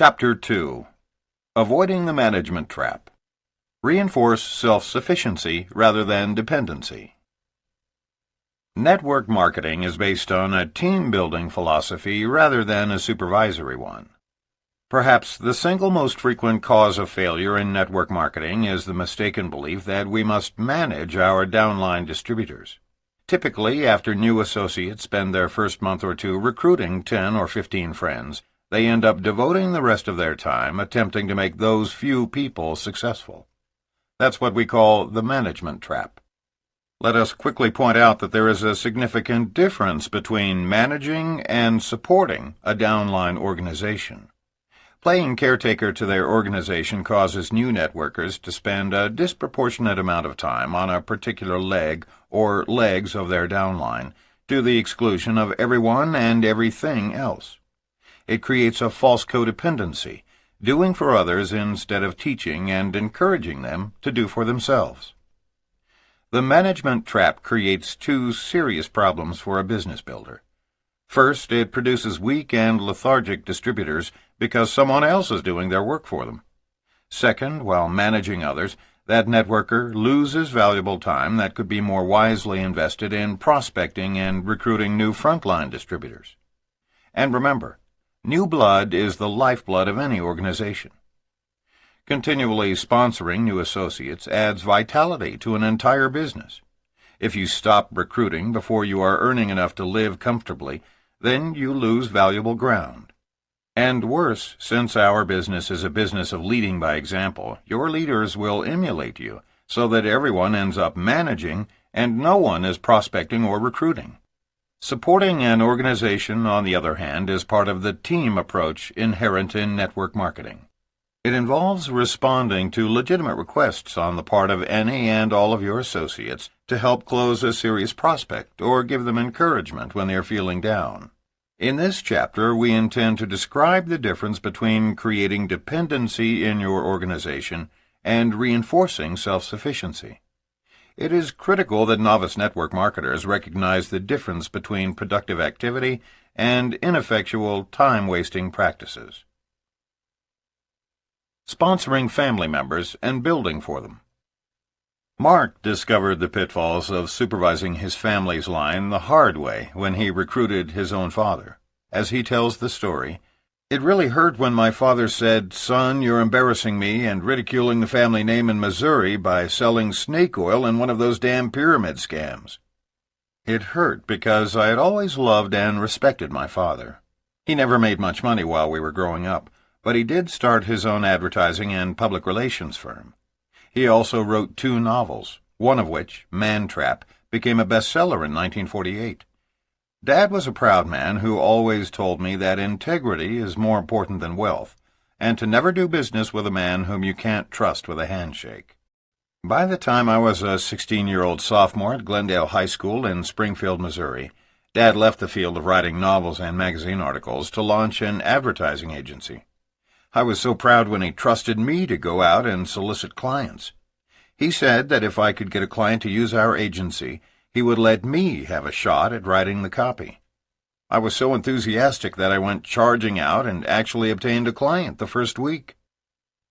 Chapter 2. Avoiding the Management Trap. Reinforce self-sufficiency rather than dependency. Network marketing is based on a team-building philosophy rather than a supervisory one. Perhaps the single most frequent cause of failure in network marketing is the mistaken belief that we must manage our downline distributors. Typically, after new associates spend their first month or two recruiting 10 or 15 friends, they end up devoting the rest of their time attempting to make those few people successful. That's what we call the management trap. Let us quickly point out that there is a significant difference between managing and supporting a downline organization. Playing caretaker to their organization causes new networkers to spend a disproportionate amount of time on a particular leg or legs of their downline, to the exclusion of everyone and everything else. It creates a false codependency, doing for others instead of teaching and encouraging them to do for themselves. The management trap creates two serious problems for a business builder. First, it produces weak and lethargic distributors because someone else is doing their work for them. Second, while managing others, that networker loses valuable time that could be more wisely invested in prospecting and recruiting new frontline distributors. And remember, new blood is the lifeblood of any organization. Continually sponsoring new associates adds vitality to an entire business. If you stop recruiting before you are earning enough to live comfortably, then you lose valuable ground. And worse, since our business is a business of leading by example, your leaders will emulate you so that everyone ends up managing and no one is prospecting or recruiting. Supporting an organization, on the other hand, is part of the team approach inherent in network marketing. It involves responding to legitimate requests on the part of any and all of your associates to help close a serious prospect or give them encouragement when they are feeling down. In this chapter, we intend to describe the difference between creating dependency in your organization and reinforcing self-sufficiency. It is critical that novice network marketers recognize the difference between productive activity and ineffectual time-wasting practices. Sponsoring family members and building for them. Mark discovered the pitfalls of supervising his family's line the hard way when he recruited his own father. As he tells the story, "It really hurt when my father said, 'Son, you're embarrassing me and ridiculing the family name in Missouri by selling snake oil in one of those damn pyramid scams.' It hurt because I had always loved and respected my father. He never made much money while we were growing up, but he did start his own advertising and public relations firm. He also wrote 2 novels, one of which, Man Trap, became a bestseller in 1948. Dad was a proud man who always told me that integrity is more important than wealth, and to never do business with a man whom you can't trust with a handshake." By the time I was a 16-year-old sophomore at Glendale High School in Springfield, Missouri, Dad left the field of writing novels and magazine articles to launch an advertising agency. I was so proud when he trusted me to go out and solicit clients. He said that if I could get a client to use our agency, he would let me have a shot at writing the copy. I was so enthusiastic that I went charging out and actually obtained a client the first week.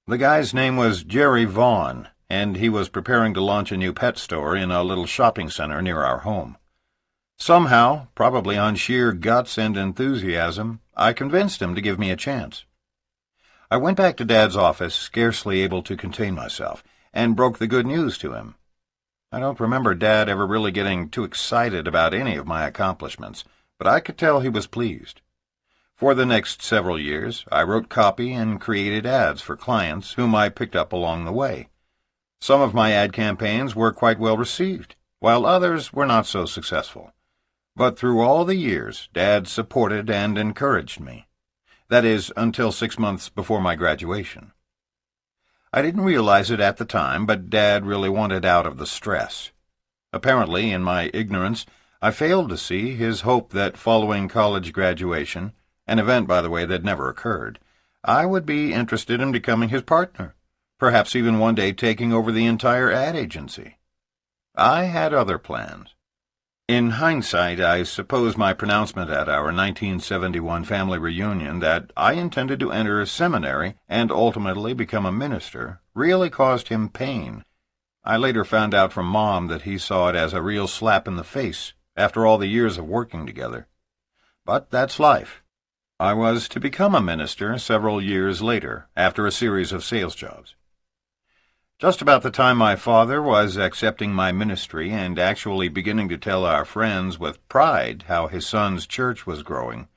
The guy's name was Jerry Vaughn, and he was preparing to launch a new pet store in a little shopping center near our home. Somehow, probably on sheer guts and enthusiasm, I convinced him to give me a chance. I went back to Dad's office, scarcely able to contain myself, and broke the good news to him. I don't remember Dad ever really getting too excited about any of my accomplishments, but I could tell he was pleased. For the next several years, I wrote copy and created ads for clients whom I picked up along the way. Some of my ad campaigns were quite well received, while others were not so successful. But through all the years, Dad supported and encouraged me. That is, until 6 months before my graduation. I didn't realize it at the time, but Dad really wanted out of the stress. Apparently, in my ignorance, I failed to see his hope that following college graduation, an event, by the way, that never occurred, I would be interested in becoming his partner, perhaps even one day taking over the entire ad agency. I had other plans. In hindsight, I suppose my pronouncement at our 1971 family reunion that I intended to enter a seminary and ultimately become a minister really caused him pain. I later found out from Mom that he saw it as a real slap in the face after all the years of working together. But that's life. I was to become a minister several years later, after a series of sales jobs. Just about the time my father was accepting my ministry and actually beginning to tell our friends with pride how his son's church was growing,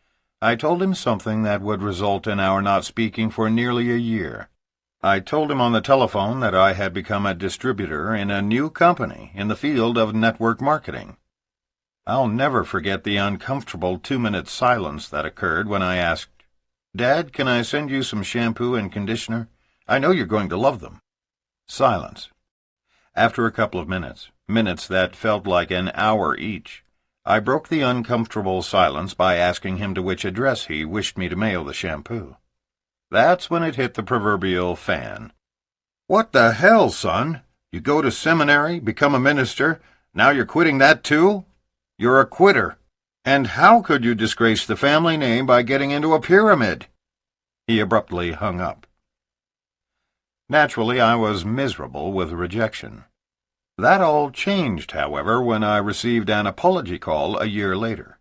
I told him something that would result in our not speaking for nearly a year. I told him on the telephone that I had become a distributor in a new company in the field of network marketing. I'll never forget the uncomfortable 2-minute silence that occurred when I asked, "Dad, can I send you some shampoo and conditioner? I know you're going to love them." Silence. After a couple of minutes that felt like an hour each, I broke the uncomfortable silence by asking him to which address he wished me to mail the shampoo. That's when it hit the proverbial fan. "What the hell, son? You go to seminary, become a minister, now you're quitting that too? You're a quitter. And how could you disgrace the family name by getting into a pyramid?" He abruptly hung up. Naturally, I was miserable with rejection. That all changed, however, when I received an apology call a year later.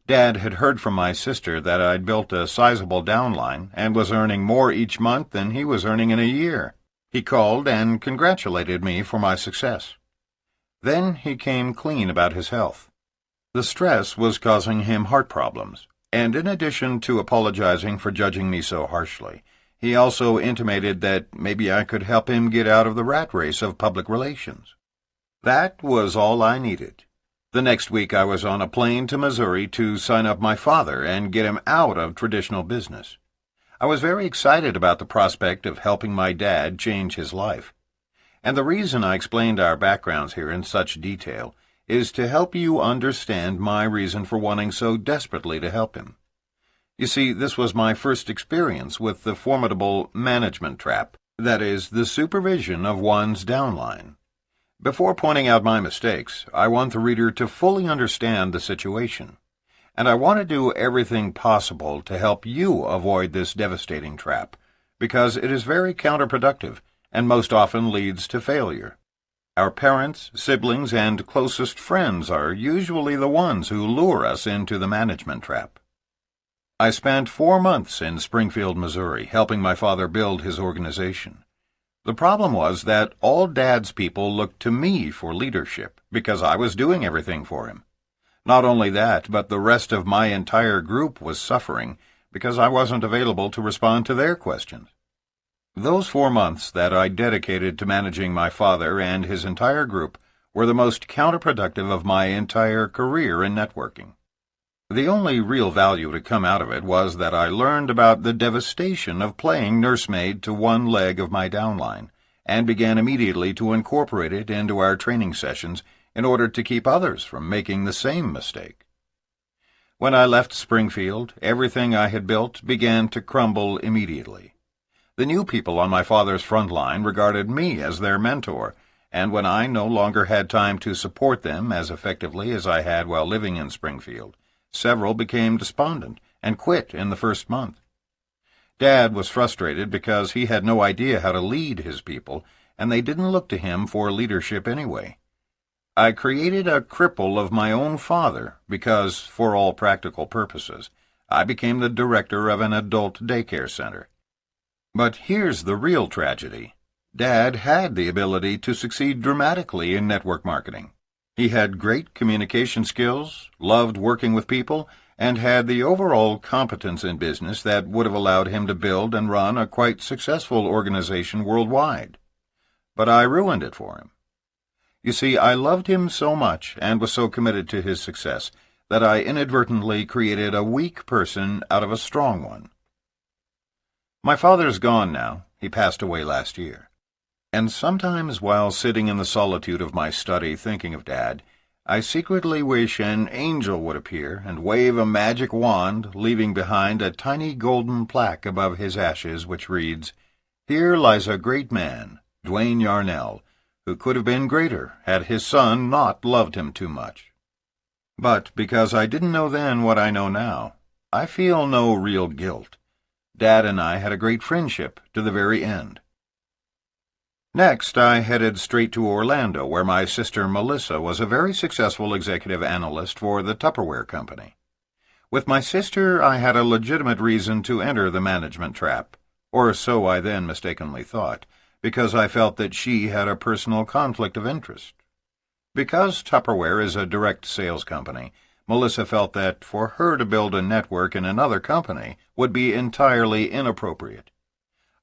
Dad had heard from my sister that I'd built a sizable downline and was earning more each month than he was earning in a year. He called and congratulated me for my success. Then he came clean about his health. The stress was causing him heart problems, and in addition to apologizing for judging me so harshly, he also intimated that maybe I could help him get out of the rat race of public relations. That was all I needed. The next week I was on a plane to Missouri to sign up my father and get him out of traditional business. I was very excited about the prospect of helping my dad change his life. And the reason I explained our backgrounds here in such detail is to help you understand my reason for wanting so desperately to help him. You see, this was my first experience with the formidable management trap, that is, the supervision of one's downline. Before pointing out my mistakes, I want the reader to fully understand the situation, and I want to do everything possible to help you avoid this devastating trap, because it is very counterproductive and most often leads to failure. Our parents, siblings, and closest friends are usually the ones who lure us into the management trap. I spent 4 months in Springfield, Missouri, helping my father build his organization. The problem was that all Dad's people looked to me for leadership because I was doing everything for him. Not only that, but the rest of my entire group was suffering because I wasn't available to respond to their questions. Those 4 months that I dedicated to managing my father and his entire group were the most counterproductive of my entire career in networking. The only real value to come out of it was that I learned about the devastation of playing nursemaid to one leg of my downline, and began immediately to incorporate it into our training sessions in order to keep others from making the same mistake. When I left Springfield, everything I had built began to crumble immediately. The new people on my father's front line regarded me as their mentor, and when I no longer had time to support them as effectively as I had while living in Springfield, several became despondent and quit in the first month. Dad was frustrated because he had no idea how to lead his people, and they didn't look to him for leadership anyway. I created a cripple of my own father because, for all practical purposes, I became the director of an adult daycare center. But here's the real tragedy. Dad had the ability to succeed dramatically in network marketing. He had great communication skills, loved working with people, and had the overall competence in business that would have allowed him to build and run a quite successful organization worldwide. But I ruined it for him. You see, I loved him so much and was so committed to his success that I inadvertently created a weak person out of a strong one. My father's gone now. He passed away last year. And sometimes while sitting in the solitude of my study thinking of Dad, I secretly wish an angel would appear and wave a magic wand, leaving behind a tiny golden plaque above his ashes which reads, "Here lies a great man, Dwayne Yarnell, who could have been greater had his son not loved him too much." But because I didn't know then what I know now, I feel no real guilt. Dad and I had a great friendship to the very end. Next, I headed straight to Orlando, where my sister Melissa was a very successful executive analyst for the Tupperware Company. With my sister, I had a legitimate reason to enter the management trap, or so I then mistakenly thought, because I felt that she had a personal conflict of interest. Because Tupperware is a direct sales company, Melissa felt that for her to build a network in another company would be entirely inappropriate.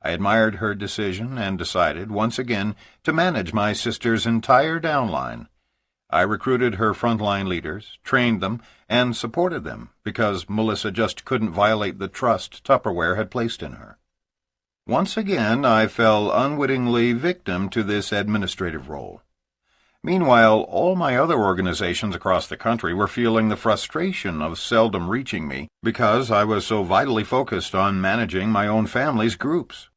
I admired her decision and decided, once again, to manage my sister's entire downline. I recruited her frontline leaders, trained them, and supported them, because Melissa just couldn't violate the trust Tupperware had placed in her. Once again, I fell unwittingly victim to this administrative role. Meanwhile, all my other organizations across the country were feeling the frustration of seldom reaching me because I was so vitally focused on managing my own family's groups.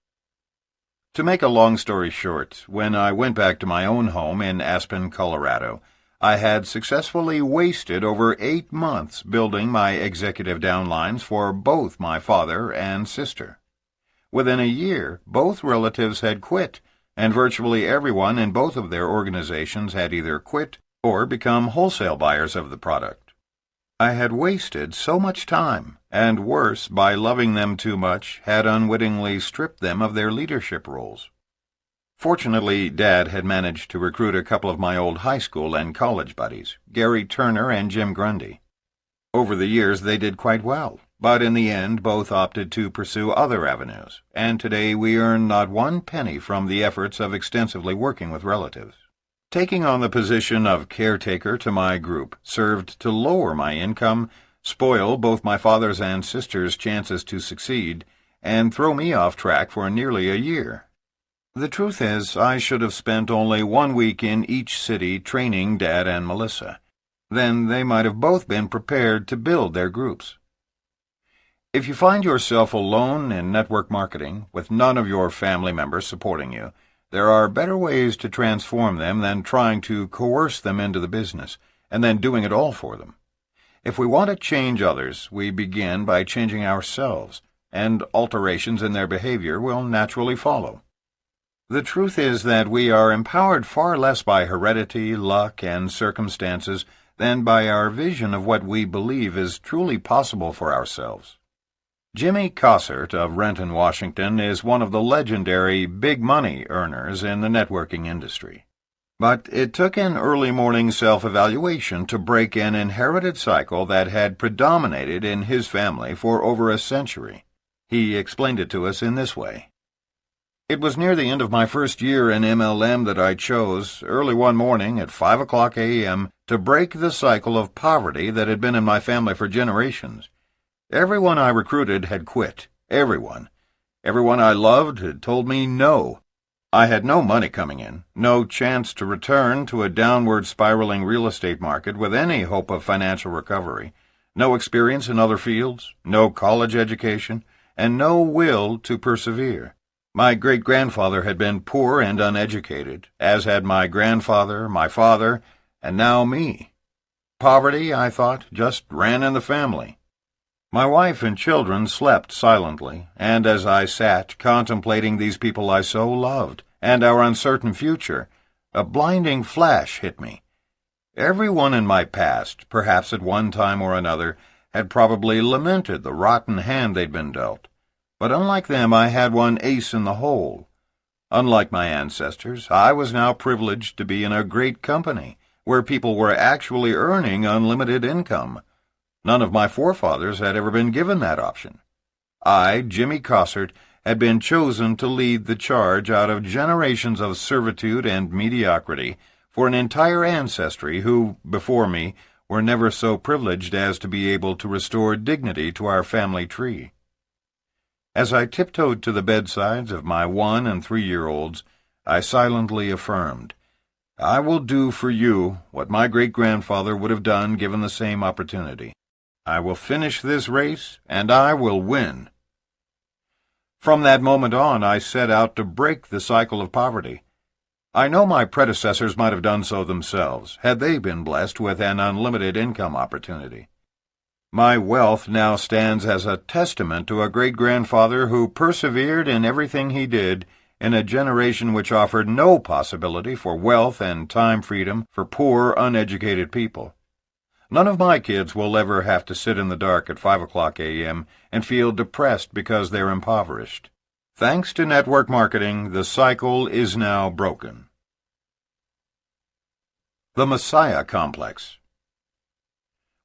To make a long story short, when I went back to my own home in Aspen, Colorado, I had successfully wasted over 8 months building my executive downlines for both my father and sister. Within a year, both relatives had quit, and virtually everyone in both of their organizations had either quit or become wholesale buyers of the product. I had wasted so much time, and worse, by loving them too much, had unwittingly stripped them of their leadership roles. Fortunately, Dad had managed to recruit a couple of my old high school and college buddies, Gary Turner and Jim Grundy. Over the years, they did quite well, but in the end, both opted to pursue other avenues, and today we earn not one penny from the efforts of extensively working with relatives. Taking on the position of caretaker to my group served to lower my income, spoil both my father's and sister's chances to succeed, and throw me off track for nearly a year. The truth is, I should have spent only 1 week in each city training Dad and Melissa. Then they might have both been prepared to build their groups. If you find yourself alone in network marketing, with none of your family members supporting you, there are better ways to transform them than trying to coerce them into the business, and then doing it all for them. If we want to change others, we begin by changing ourselves, and alterations in their behavior will naturally follow. The truth is that we are empowered far less by heredity, luck, and circumstances than by our vision of what we believe is truly possible for ourselves. Jimmy Cossert of Renton, Washington, is one of the legendary big money earners in the networking industry. But it took an early morning self-evaluation to break an inherited cycle that had predominated in his family for over a century. He explained it to us in this way. It was near the end of my first year in MLM that I chose, early one morning at 5:00 a.m., to break the cycle of poverty that had been in my family for generations. Everyone I recruited had quit. Everyone. Everyone I loved had told me no. I had no money coming in, no chance to return to a downward spiraling real estate market with any hope of financial recovery, no experience in other fields, no college education, and no will to persevere. My great-grandfather had been poor and uneducated, as had my grandfather, my father, and now me. Poverty, I thought, just ran in the family. My wife and children slept silently, and as I sat contemplating these people I so loved, and our uncertain future, a blinding flash hit me. Everyone in my past, perhaps at one time or another, had probably lamented the rotten hand they'd been dealt. But unlike them, I had one ace in the hole. Unlike my ancestors, I was now privileged to be in a great company, where people were actually earning unlimited income. None of my forefathers had ever been given that option. I, Jimmy Cossert, had been chosen to lead the charge out of generations of servitude and mediocrity for an entire ancestry who, before me, were never so privileged as to be able to restore dignity to our family tree. As I tiptoed to the bedsides of my 1- and 3-year-olds, I silently affirmed, "I will do for you what my great-grandfather would have done given the same opportunity. I will finish this race, and I will win." From that moment on, I set out to break the cycle of poverty. I know my predecessors might have done so themselves, had they been blessed with an unlimited income opportunity. My wealth now stands as a testament to a great-grandfather who persevered in everything he did in a generation which offered no possibility for wealth and time freedom for poor, uneducated people. None of my kids will ever have to sit in the dark at 5 o'clock a.m. and feel depressed because they're impoverished. Thanks to network marketing, the cycle is now broken. The Messiah Complex.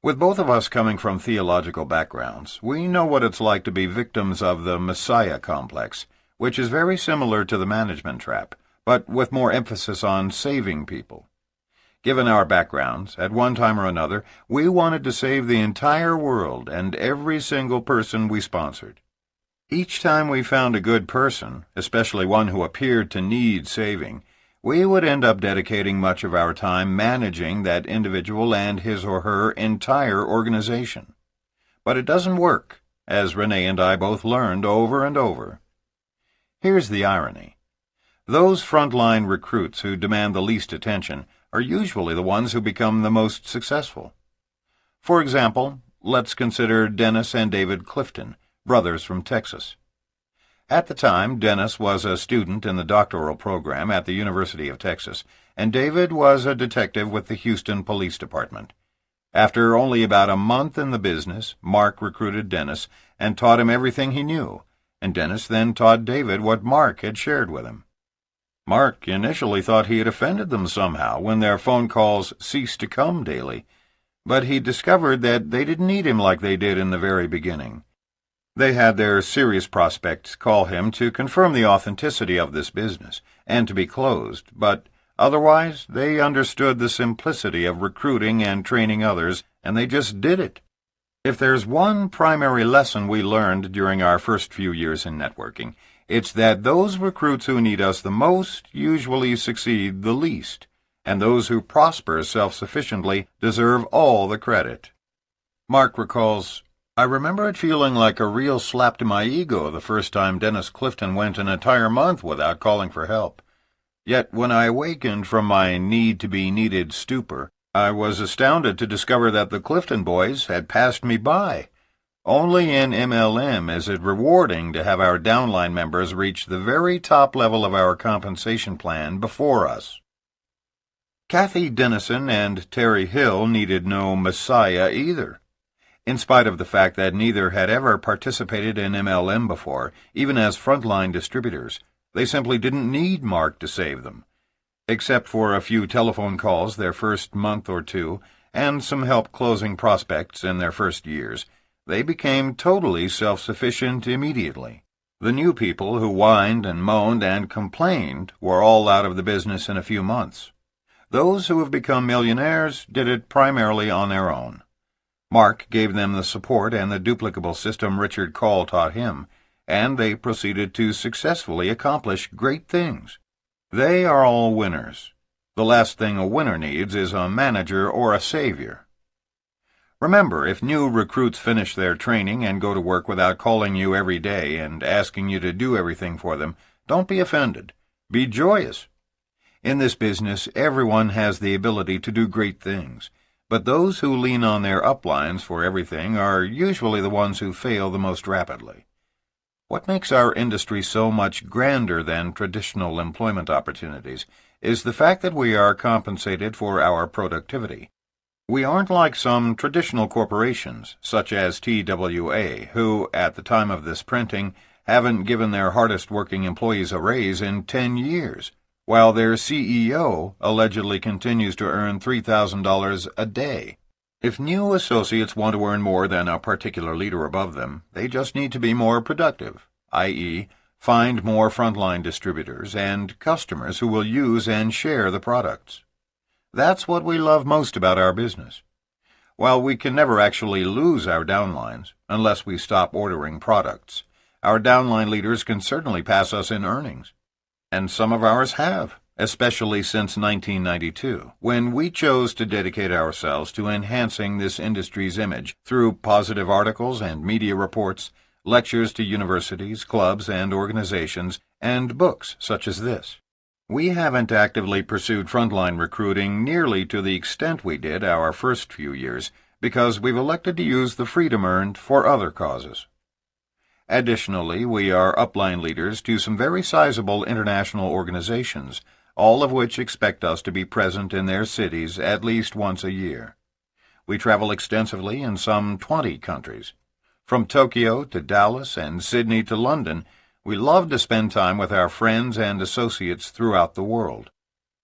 With both of us coming from theological backgrounds, we know what it's like to be victims of the Messiah Complex, which is very similar to the management trap, but with more emphasis on saving people. Given our backgrounds, at one time or another, we wanted to save the entire world and every single person we sponsored. Each time we found a good person, especially one who appeared to need saving, we would end up dedicating much of our time managing that individual and his or her entire organization. But it doesn't work, as Rene and I both learned over and over. Here's the irony. Those frontline recruits who demand the least attention are usually the ones who become the most successful. For example, let's consider Dennis and David Clifton, brothers from Texas. At the time, Dennis was a student in the doctoral program at the University of Texas, and David was a detective with the Houston Police Department. After only about a month in the business, Mark recruited Dennis and taught him everything he knew, and Dennis then taught David what Mark had shared with him. Mark initially thought he had offended them somehow when their phone calls ceased to come daily, but he discovered that they didn't need him like they did in the very beginning. They had their serious prospects call him to confirm the authenticity of this business and to be closed, but otherwise they understood the simplicity of recruiting and training others, and they just did it. If there's one primary lesson we learned during our first few years in networking, it's that those recruits who need us the most usually succeed the least, and those who prosper self-sufficiently deserve all the credit. Mark recalls, I remember it feeling like a real slap to my ego the first time Dennis Clifton went an entire month without calling for help. Yet when I awakened from my need-to-be-needed stupor, I was astounded to discover that the Clifton boys had passed me by. Only in MLM is it rewarding to have our downline members reach the very top level of our compensation plan before us. Kathy Dennison and Terry Hill needed no Messiah either. In spite of the fact that neither had ever participated in MLM before, even as frontline distributors, they simply didn't need Mark to save them. Except for a few telephone calls their first month or two, and some help closing prospects in their first years, they became totally self-sufficient immediately. The new people who whined and moaned and complained were all out of the business in a few months. Those who have become millionaires did it primarily on their own. Mark gave them the support and the duplicable system Richard Call taught him, and they proceeded to successfully accomplish great things. They are all winners. The last thing a winner needs is a manager or a savior. Remember, if new recruits finish their training and go to work without calling you every day and asking you to do everything for them, don't be offended. Be joyous. In this business, everyone has the ability to do great things, but those who lean on their uplines for everything are usually the ones who fail the most rapidly. What makes our industry so much grander than traditional employment opportunities is the fact that we are compensated for our productivity. We aren't like some traditional corporations, such as TWA, who, at the time of this printing, haven't given their hardest-working employees a raise in 10 years, while their CEO allegedly continues to earn $3,000 a day. If new associates want to earn more than a particular leader above them, they just need to be more productive, i.e., find more frontline distributors and customers who will use and share the products. That's what we love most about our business. While we can never actually lose our downlines, unless we stop ordering products, our downline leaders can certainly pass us in earnings. And some of ours have, especially since 1992, when we chose to dedicate ourselves to enhancing this industry's image through positive articles and media reports, lectures to universities, clubs, and organizations, and books such as this. We haven't actively pursued frontline recruiting nearly to the extent we did our first few years because we've elected to use the freedom earned for other causes. Additionally, we are upline leaders to some very sizable international organizations, all of which expect us to be present in their cities at least once a year. We travel extensively in some 20 countries. From Tokyo to Dallas and Sydney to London, we love to spend time with our friends and associates throughout the world.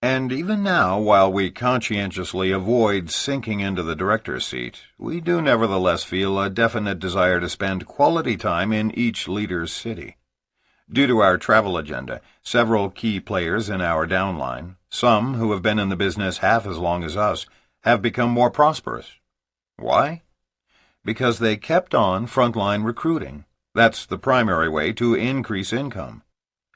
And even now, while we conscientiously avoid sinking into the director's seat, we do nevertheless feel a definite desire to spend quality time in each leader's city. Due to our travel agenda, several key players in our downline, some who have been in the business half as long as us, have become more prosperous. Why? Because they kept on frontline recruiting. That's the primary way to increase income.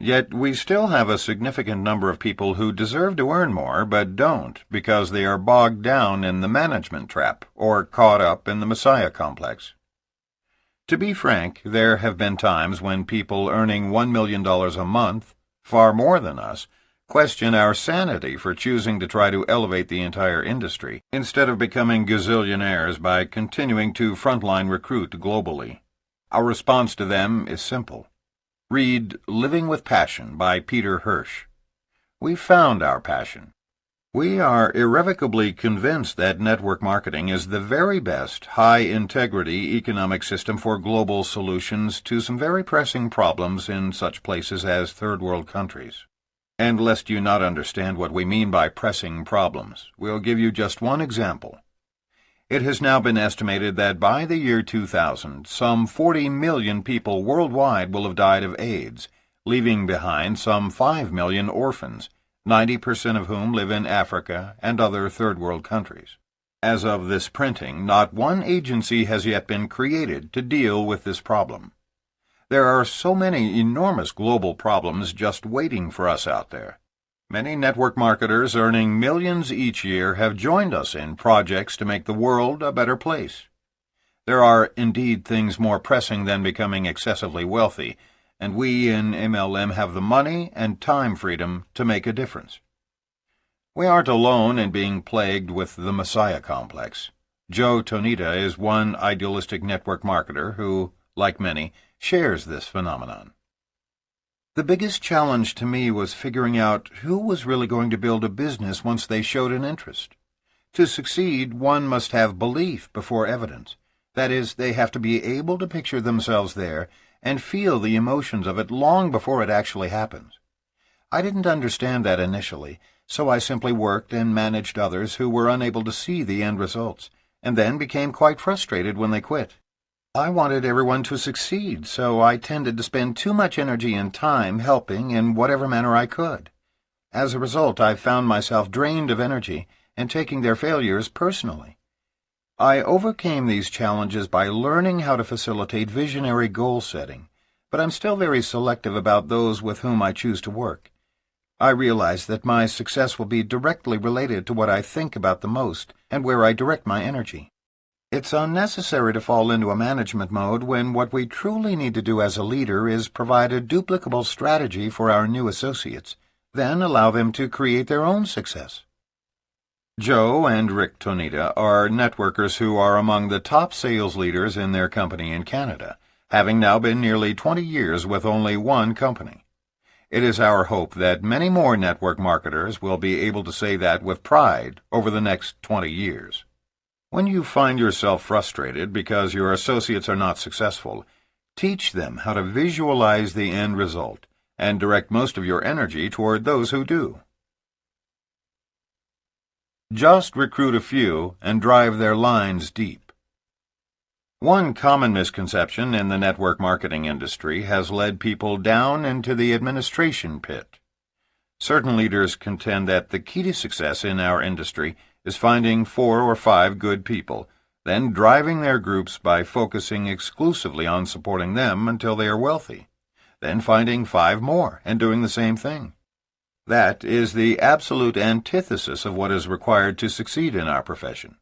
Yet we still have a significant number of people who deserve to earn more but don't because they are bogged down in the management trap or caught up in the Messiah complex. To be frank, there have been times when people earning $1 million a month, far more than us, question our sanity for choosing to try to elevate the entire industry instead of becoming gazillionaires by continuing to frontline recruit globally. Our response to them is simple. Read Living with Passion by Peter Hirsch. We found our passion. We are irrevocably convinced that network marketing is the very best high-integrity economic system for global solutions to some very pressing problems in such places as third-world countries. And lest you not understand what we mean by pressing problems, we'll give you just one example. It has now been estimated that by the year 2000, some 40 million people worldwide will have died of AIDS, leaving behind some 5 million orphans, 90% of whom live in Africa and other third-world countries. As of this printing, not one agency has yet been created to deal with this problem. There are so many enormous global problems just waiting for us out there. Many network marketers earning millions each year have joined us in projects to make the world a better place. There are indeed things more pressing than becoming excessively wealthy, and we in MLM have the money and time freedom to make a difference. We aren't alone in being plagued with the Messiah complex. Joe Tonita is one idealistic network marketer who, like many, shares this phenomenon. The biggest challenge to me was figuring out who was really going to build a business once they showed an interest. To succeed, one must have belief before evidence. That is, they have to be able to picture themselves there and feel the emotions of it long before it actually happens. I didn't understand that initially, so I simply worked and managed others who were unable to see the end results, and then became quite frustrated when they quit. I wanted everyone to succeed, so I tended to spend too much energy and time helping in whatever manner I could. As a result, I found myself drained of energy and taking their failures personally. I overcame these challenges by learning how to facilitate visionary goal setting, but I'm still very selective about those with whom I choose to work. I realize that my success will be directly related to what I think about the most and where I direct my energy. It's unnecessary to fall into a management mode when what we truly need to do as a leader is provide a duplicable strategy for our new associates, then allow them to create their own success. Joe and Rick Tonita are networkers who are among the top sales leaders in their company in Canada, having now been nearly 20 years with only one company. It is our hope that many more network marketers will be able to say that with pride over the next 20 years. When you find yourself frustrated because your associates are not successful, teach them how to visualize the end result and direct most of your energy toward those who do. Just recruit a few and drive their lines deep. One common misconception in the network marketing industry has led people down into the administration pit. Certain leaders contend that the key to success in our industry is finding 4 or 5 good people, then driving their groups by focusing exclusively on supporting them until they are wealthy, then finding 5 more and doing the same thing. That is the absolute antithesis of what is required to succeed in our profession.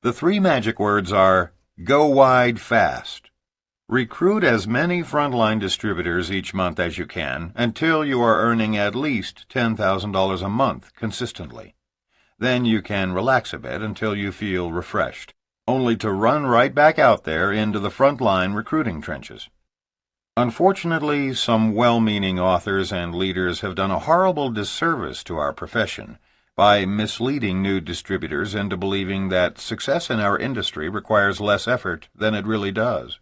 The 3 magic words are, go wide fast, Recruit as many frontline distributors each month as you can until you are earning at least $10,000 a month consistently. Then you can relax a bit until you feel refreshed, only to run right back out there into the frontline recruiting trenches. Unfortunately, some well-meaning authors and leaders have done a horrible disservice to our profession by misleading new distributors into believing that success in our industry requires less effort than it really does.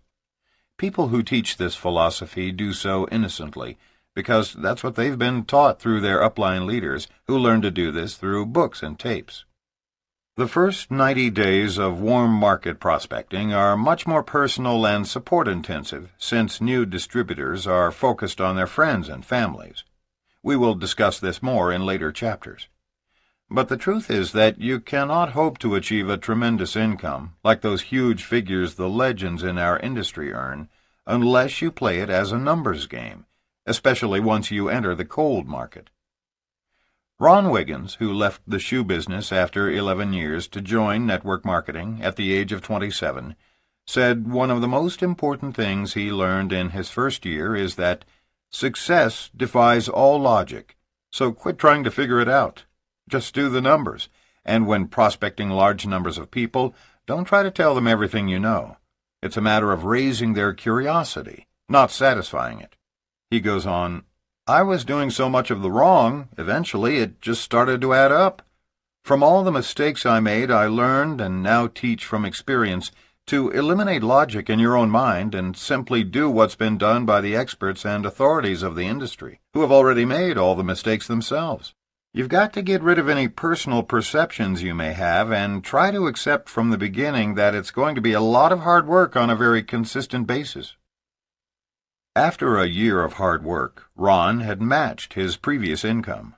People who teach this philosophy do so innocently, because that's what they've been taught through their upline leaders, who learned to do this through books and tapes. The first 90 days of warm market prospecting are much more personal and support-intensive, since new distributors are focused on their friends and families. We will discuss this more in later chapters. But the truth is that you cannot hope to achieve a tremendous income, like those huge figures the legends in our industry earn, unless you play it as a numbers game, especially once you enter the cold market. Ron Wiggins, who left the shoe business after 11 years to join network marketing at the age of 27, said one of the most important things he learned in his first year is that success defies all logic, so quit trying to figure it out. Just do the numbers, and when prospecting large numbers of people, don't try to tell them everything you know. It's a matter of raising their curiosity, not satisfying it. He goes on, I was doing so much of the wrong, eventually it just started to add up. From all the mistakes I made, I learned and now teach from experience to eliminate logic in your own mind and simply do what's been done by the experts and authorities of the industry, who have already made all the mistakes themselves. You've got to get rid of any personal perceptions you may have and try to accept from the beginning that it's going to be a lot of hard work on a very consistent basis. After a year of hard work, Ron had matched his previous income.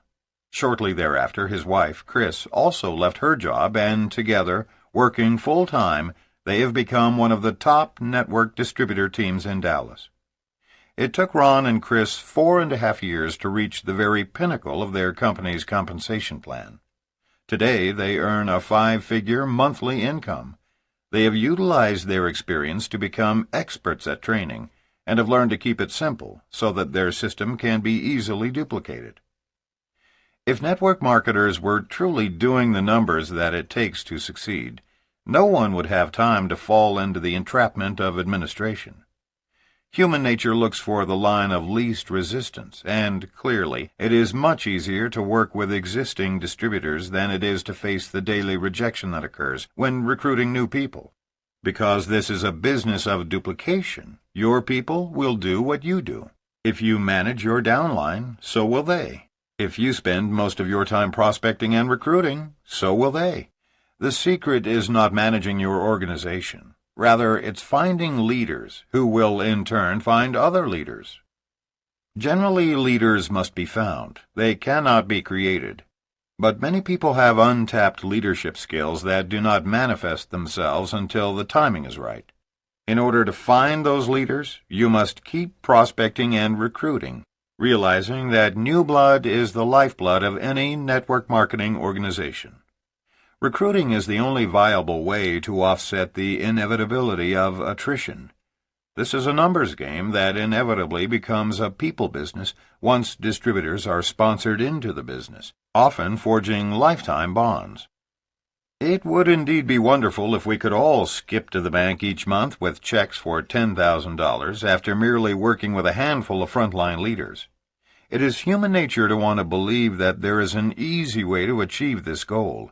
Shortly thereafter, his wife, Chris, also left her job, and together, working full-time, they have become one of the top network distributor teams in Dallas. It took Ron and Chris 4.5 years to reach the very pinnacle of their company's compensation plan. Today, they earn a 5-figure monthly income. They have utilized their experience to become experts at training and have learned to keep it simple so that their system can be easily duplicated. If network marketers were truly doing the numbers that it takes to succeed, no one would have time to fall into the entrapment of administration. Human nature looks for the line of least resistance, and clearly, it is much easier to work with existing distributors than it is to face the daily rejection that occurs when recruiting new people. Because this is a business of duplication, your people will do what you do. If you manage your downline, so will they. If you spend most of your time prospecting and recruiting, so will they. The secret is not managing your organization. Rather, it's finding leaders who will, in turn, find other leaders. Generally, leaders must be found. They cannot be created. But many people have untapped leadership skills that do not manifest themselves until the timing is right. In order to find those leaders, you must keep prospecting and recruiting, realizing that new blood is the lifeblood of any network marketing organization. Recruiting is the only viable way to offset the inevitability of attrition. This is a numbers game that inevitably becomes a people business once distributors are sponsored into the business, often forging lifetime bonds. It would indeed be wonderful if we could all skip to the bank each month with checks for $10,000 after merely working with a handful of frontline leaders. It is human nature to want to believe that there is an easy way to achieve this goal.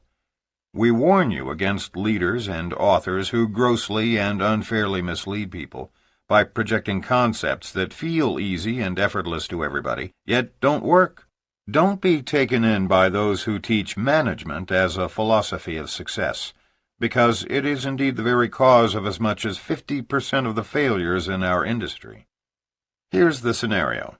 We warn you against leaders and authors who grossly and unfairly mislead people by projecting concepts that feel easy and effortless to everybody, yet don't work. Don't be taken in by those who teach management as a philosophy of success, because it is indeed the very cause of as much as 50% of the failures in our industry. Here's the scenario.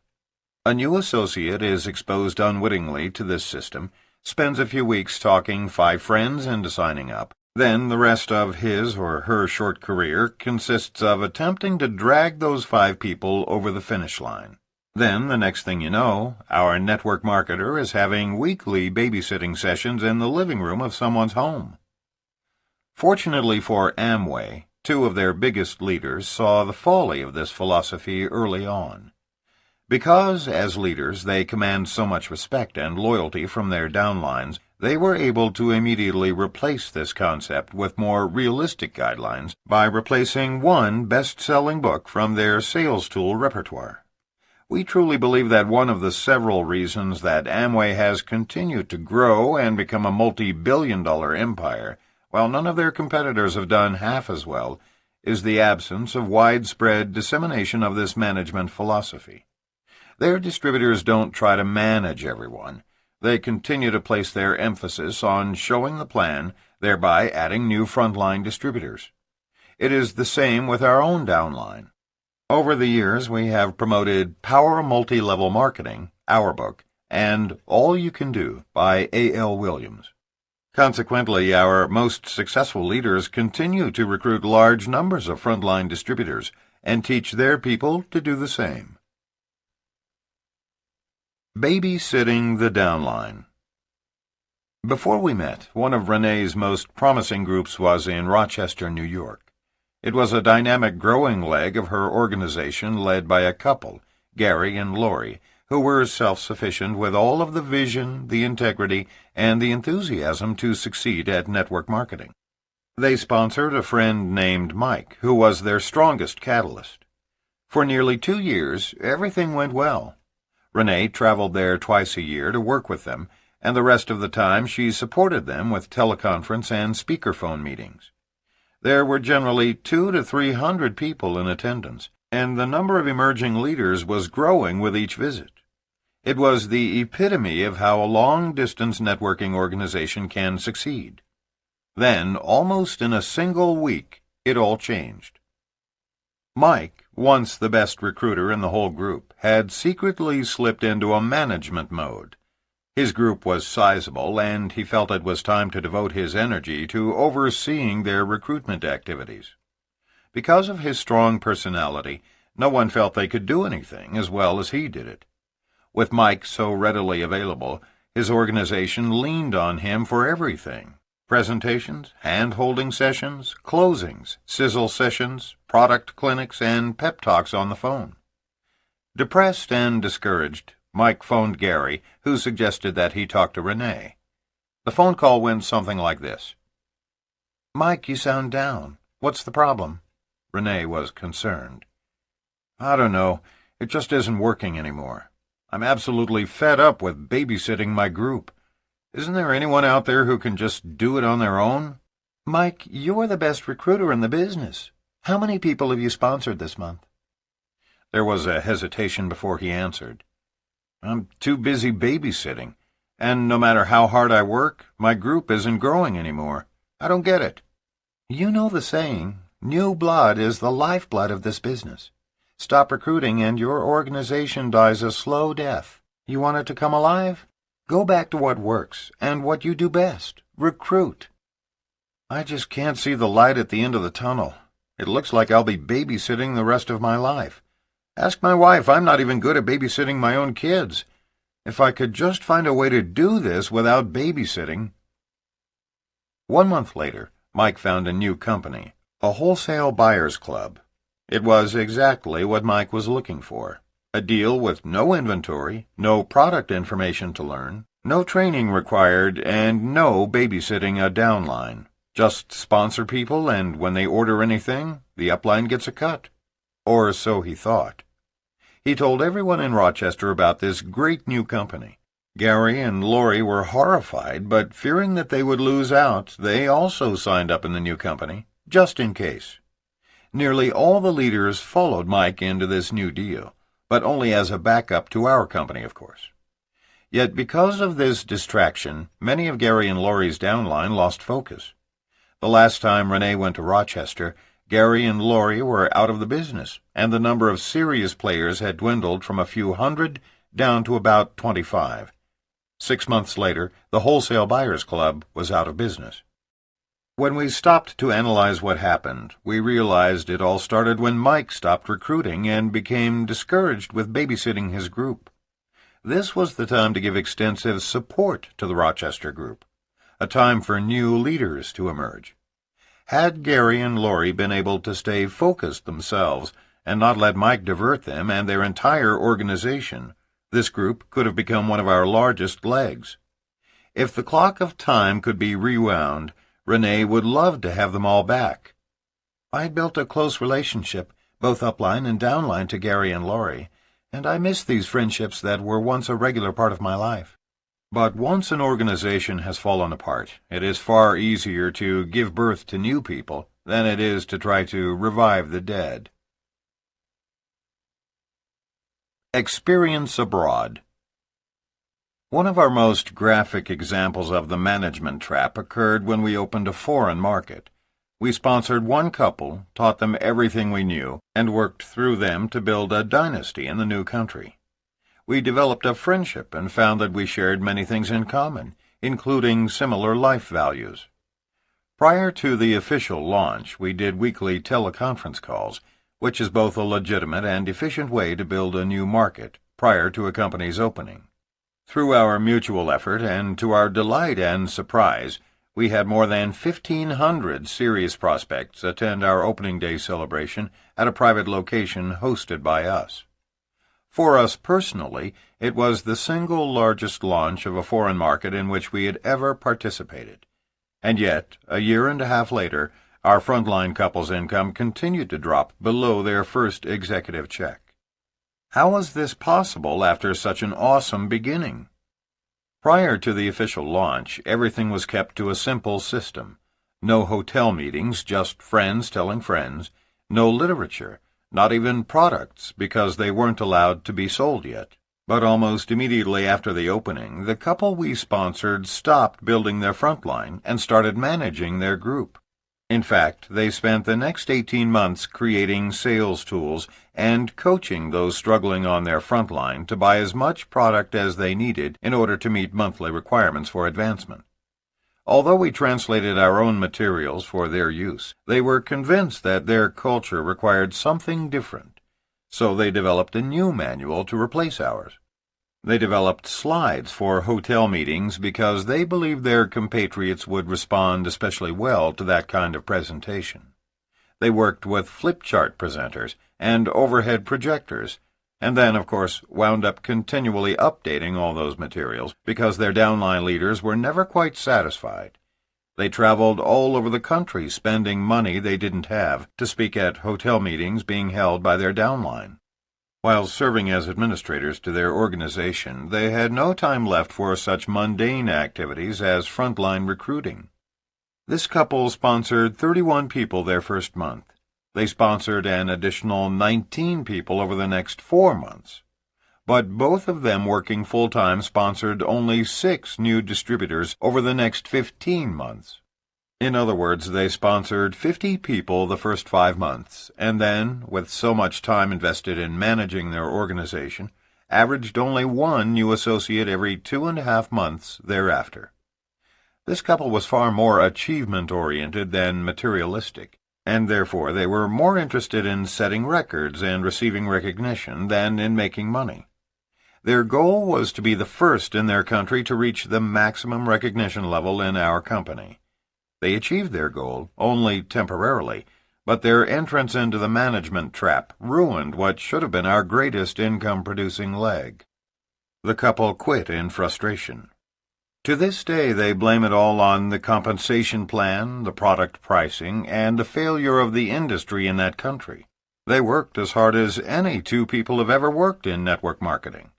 A new associate is exposed unwittingly to this system, spends a few weeks talking 5 friends into signing up. Then the rest of his or her short career consists of attempting to drag those 5 people over the finish line. Then, the next thing you know, our network marketer is having weekly babysitting sessions in the living room of someone's home. Fortunately for Amway, Two of their biggest leaders saw the folly of this philosophy early on. Because, as leaders, they command so much respect and loyalty from their downlines, they were able to immediately replace this concept with more realistic guidelines by replacing one best-selling book from their sales tool repertoire. We truly believe that one of the several reasons that Amway has continued to grow and become a multi-billion-dollar empire, while none of their competitors have done half as well, is the absence of widespread dissemination of this management philosophy. Their distributors don't try to manage everyone. They continue to place their emphasis on showing the plan, thereby adding new frontline distributors. It is the same with our own downline. Over the years, we have promoted Power Multi-Level Marketing, our book, and All You Can Do by A.L. Williams. Consequently, our most successful leaders continue to recruit large numbers of frontline distributors and teach their people to do the same. Babysitting the downline. Before we met, one of Rene's most promising groups was in Rochester, New York. It was a dynamic growing leg of her organization led by a couple, Gary and Lori, who were self-sufficient with all of the vision, the integrity, and the enthusiasm to succeed at network marketing. They sponsored a friend named Mike, who was their strongest catalyst. For nearly 2 years, everything went well. Rene traveled there twice a year to work with them, and the rest of the time she supported them with teleconference and speakerphone meetings. There were generally 200 to 300 people in attendance, and the number of emerging leaders was growing with each visit. It was the epitome of how a long-distance networking organization can succeed. Then, almost in a single week, it all changed. Mike, once the best recruiter in the whole group, had secretly slipped into a management mode. His group was sizable, and he felt it was time to devote his energy to overseeing their recruitment activities. Because of his strong personality, no one felt they could do anything as well as he did it. With Mike so readily available, his organization leaned on him for everything. Presentations, hand-holding sessions, closings, sizzle sessions, product clinics, and pep talks on the phone. Depressed and discouraged, Mike phoned Gary, who suggested that he talk to Rene. The phone call went something like this. "Mike, you sound down. What's the problem?" Rene was concerned. "I don't know. It just isn't working anymore. I'm absolutely fed up with babysitting my group. Isn't there anyone out there who can just do it on their own?" "Mike, you're the best recruiter in the business. How many people have you sponsored this month?" There was a hesitation before he answered. "I'm too busy babysitting, and no matter how hard I work, my group isn't growing anymore. I don't get it." "You know the saying, new blood is the lifeblood of this business. Stop recruiting and your organization dies a slow death. You want it to come alive? Go back to what works and what you do best. Recruit." "I just can't see the light at the end of the tunnel. It looks like I'll be babysitting the rest of my life. Ask my wife, I'm not even good at babysitting my own kids. If I could just find a way to do this without babysitting." 1 month later, Mike found a new company, a wholesale buyers club. It was exactly what Mike was looking for. A deal with no inventory, no product information to learn, no training required, and no babysitting a downline. Just sponsor people, and when they order anything, the upline gets a cut. Or so he thought. He told everyone in Rochester about this great new company. Gary and Lori were horrified, but fearing that they would lose out, they also signed up in the new company, just in case. Nearly all the leaders followed Mike into this new deal, but only as a backup to our company, of course. Yet because of this distraction, many of Gary and Lori's downline lost focus. The last time Rene went to Rochester, Gary and Lori were out of the business, and the number of serious players had dwindled from a few hundred down to about 25. 6 months later, the Wholesale Buyers Club was out of business. When we stopped to analyze what happened, we realized it all started when Mike stopped recruiting and became discouraged with babysitting his group. This was the time to give extensive support to the Rochester group, a time for new leaders to emerge. Had Gary and Lori been able to stay focused themselves and not let Mike divert them and their entire organization, this group could have become one of our largest legs. If the clock of time could be rewound, Rene would love to have them all back. I'd built a close relationship, both upline and downline, to Gary and Lori, and I miss these friendships that were once a regular part of my life. But once an organization has fallen apart, it is far easier to give birth to new people than it is to try to revive the dead. Experience abroad. One of our most graphic examples of the management trap occurred when we opened a foreign market. We sponsored one couple, taught them everything we knew, and worked through them to build a dynasty in the new country. We developed a friendship and found that we shared many things in common, including similar life values. Prior to the official launch, we did weekly teleconference calls, which is both a legitimate and efficient way to build a new market prior to a company's opening. Through our mutual effort, and to our delight and surprise, we had more than 1,500 serious prospects attend our opening day celebration at a private location hosted by us. For us personally, it was the single largest launch of a foreign market in which we had ever participated. And yet, a year and a half later, our frontline couple's income continued to drop below their first executive check. How was this possible after such an awesome beginning? Prior to the official launch, everything was kept to a simple system. No hotel meetings, just friends telling friends. No literature, not even products, because they weren't allowed to be sold yet. But almost immediately after the opening, the couple we sponsored stopped building their frontline and started managing their group. In fact, they spent the next 18 months creating sales tools and coaching those struggling on their front line to buy as much product as they needed in order to meet monthly requirements for advancement. Although we translated our own materials for their use, they were convinced that their culture required something different, so they developed a new manual to replace ours. They developed slides for hotel meetings because they believed their compatriots would respond especially well to that kind of presentation. They worked with flip chart presenters and overhead projectors, and then, of course, wound up continually updating all those materials because their downline leaders were never quite satisfied. They traveled all over the country spending money they didn't have to speak at hotel meetings being held by their downline. While serving as administrators to their organization, they had no time left for such mundane activities as frontline recruiting. This couple sponsored 31 people their first month. They sponsored an additional 19 people over the next 4 months. But both of them working full-time sponsored only 6 new distributors over the next 15 months. In other words, they sponsored 50 people the first 5 months, and then, with so much time invested in managing their organization, averaged only 1 new associate every 2.5 months thereafter. This couple was far more achievement-oriented than materialistic, and therefore they were more interested in setting records and receiving recognition than in making money. Their goal was to be the first in their country to reach the maximum recognition level in our company. They achieved their goal, only temporarily, but their entrance into the management trap ruined what should have been our greatest income-producing leg. The couple quit in frustration. To this day, they blame it all on the compensation plan, the product pricing, and the failure of the industry in that country. They worked as hard as any 2 people have ever worked in network marketing.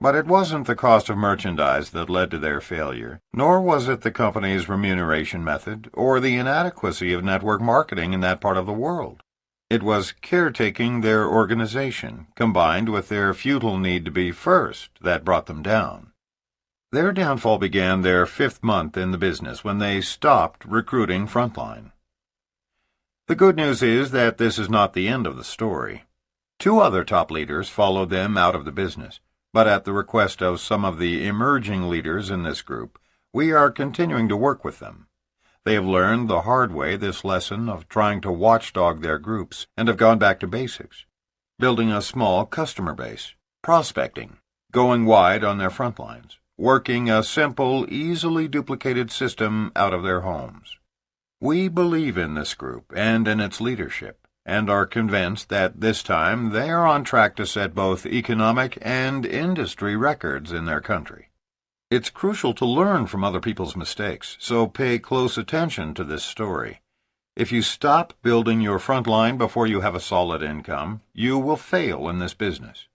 But it wasn't the cost of merchandise that led to their failure, nor was it the company's remuneration method or the inadequacy of network marketing in that part of the world. It was caretaking their organization, combined with their futile need to be first, that brought them down. Their downfall began their 5th month in the business when they stopped recruiting frontline. The good news is that this is not the end of the story. 2 other top leaders followed them out of the business. But at the request of some of the emerging leaders in this group, we are continuing to work with them. They have learned the hard way this lesson of trying to watchdog their groups and have gone back to basics, building a small customer base, prospecting, going wide on their front lines, working a simple, easily duplicated system out of their homes. We believe in this group and in its leadership, and are convinced that this time they are on track to set both economic and industry records in their country. It's crucial to learn from other people's mistakes, so pay close attention to this story. If you stop building your front line before you have a solid income, you will fail in this business.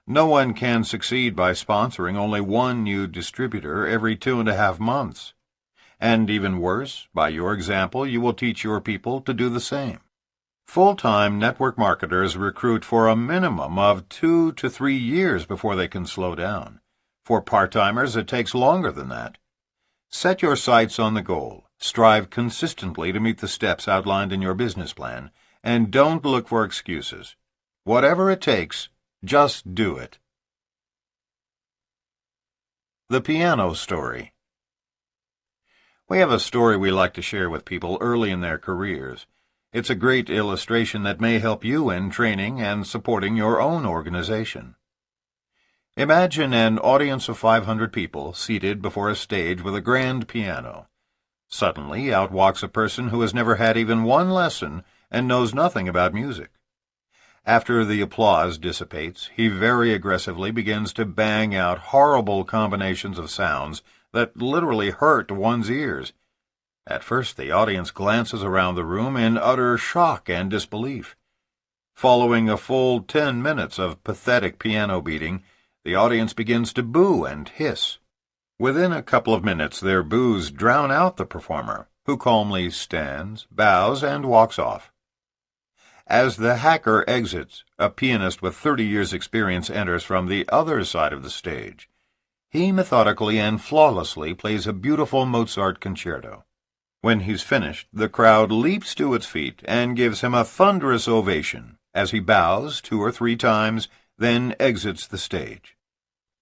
No one can succeed by sponsoring only one new distributor every 2.5 months. And even worse, by your example, you will teach your people to do the same. Full-time network marketers recruit for a minimum of 2 to 3 years before they can slow down. For part-timers, it takes longer than that. Set your sights on the goal, strive consistently to meet the steps outlined in your business plan, and don't look for excuses. Whatever it takes, just do it. The Piano Story. We have a story we like to share with people early in their careers. It's a great illustration that may help you in training and supporting your own organization. Imagine an audience of 500 people seated before a stage with a grand piano. Suddenly, out walks a person who has never had even one lesson and knows nothing about music. After the applause dissipates, he very aggressively begins to bang out horrible combinations of sounds that literally hurt one's ears. At first, the audience glances around the room in utter shock and disbelief. Following a full 10 minutes of pathetic piano beating, the audience begins to boo and hiss. Within a couple of minutes, their boos drown out the performer, who calmly stands, bows, and walks off. As the hacker exits, a pianist with 30 years' experience enters from the other side of the stage. He methodically and flawlessly plays a beautiful Mozart concerto. When he's finished, the crowd leaps to its feet and gives him a thunderous ovation as he bows 2 or 3 times, then exits the stage.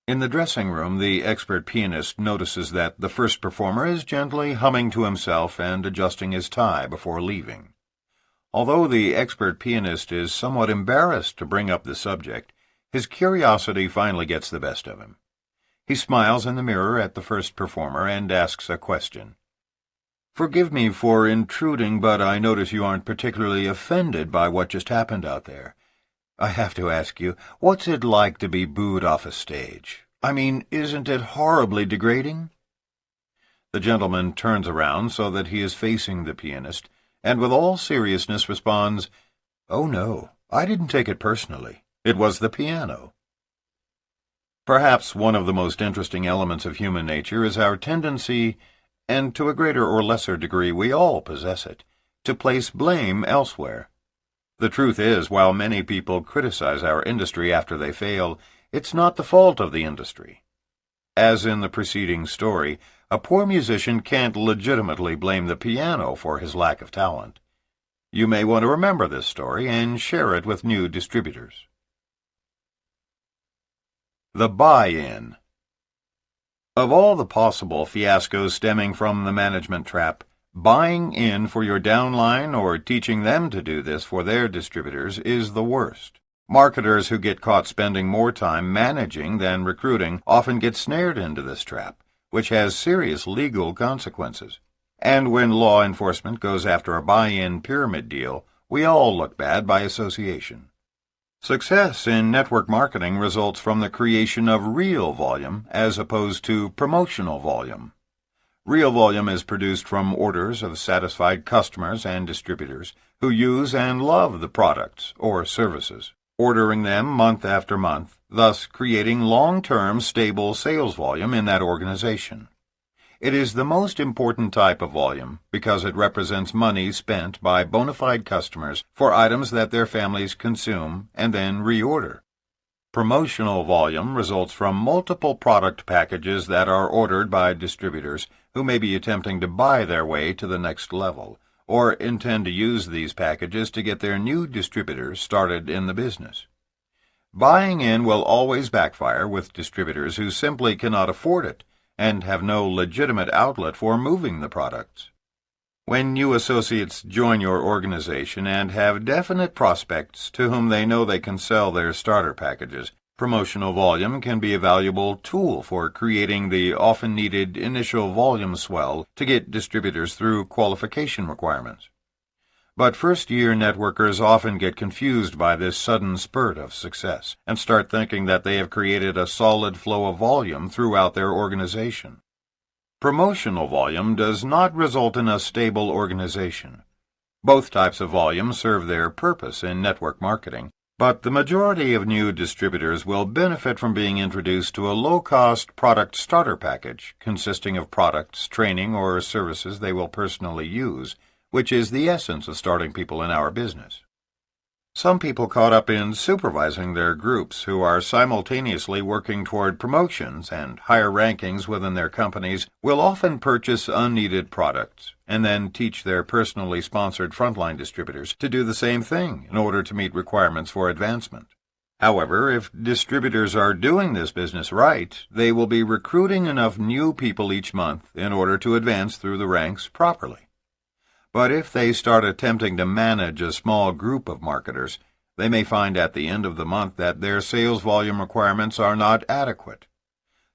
In the dressing room, the expert pianist notices that the first performer is gently humming to himself and adjusting his tie before leaving. Although the expert pianist is somewhat embarrassed to bring up the subject, his curiosity finally gets the best of him. He smiles in the mirror at the first performer and asks a question. "Forgive me for intruding, but I notice you aren't particularly offended by what just happened out there. I have to ask you, what's it like to be booed off a stage? I mean, isn't it horribly degrading?" The gentleman turns around so that he is facing the pianist, and with all seriousness responds, "Oh no, I didn't take it personally. It was the piano." Perhaps one of the most interesting elements of human nature is our tendency, and to a greater or lesser degree we all possess it, to place blame elsewhere. The truth is, while many people criticize our industry after they fail, it's not the fault of the industry. As in the preceding story, a poor musician can't legitimately blame the piano for his lack of talent. You may want to remember this story and share it with new distributors. The buy-in. Of all the possible fiascos stemming from the management trap, buying in for your downline or teaching them to do this for their distributors is the worst. Marketers who get caught spending more time managing than recruiting often get snared into this trap, which has serious legal consequences. And when law enforcement goes after a buy-in pyramid deal, we all look bad by association. Success in network marketing results from the creation of real volume as opposed to promotional volume. Real volume is produced from orders of satisfied customers and distributors who use and love the products or services, ordering them month after month, thus creating long-term stable sales volume in that organization. It is the most important type of volume because it represents money spent by bona fide customers for items that their families consume and then reorder. Promotional volume results from multiple product packages that are ordered by distributors who may be attempting to buy their way to the next level, or intend to use these packages to get their new distributors started in the business. Buying in will always backfire with distributors who simply cannot afford it and have no legitimate outlet for moving the products. When new associates join your organization and have definite prospects to whom they know they can sell their starter packages, Promotional volume can be a valuable tool for creating the often needed initial volume swell to get distributors through qualification requirements. But first-year networkers often get confused by this sudden spurt of success and start thinking that they have created a solid flow of volume throughout their organization. Promotional volume does not result in a stable organization. Both types of volume serve their purpose in network marketing, but the majority of new distributors will benefit from being introduced to a low-cost product starter package consisting of products, training, or services they will personally use, which is the essence of starting people in our business. Some people caught up in supervising their groups who are simultaneously working toward promotions and higher rankings within their companies will often purchase unneeded products and then teach their personally sponsored frontline distributors to do the same thing in order to meet requirements for advancement. However, if distributors are doing this business right, they will be recruiting enough new people each month in order to advance through the ranks properly. But if they start attempting to manage a small group of marketers, they may find at the end of the month that their sales volume requirements are not adequate.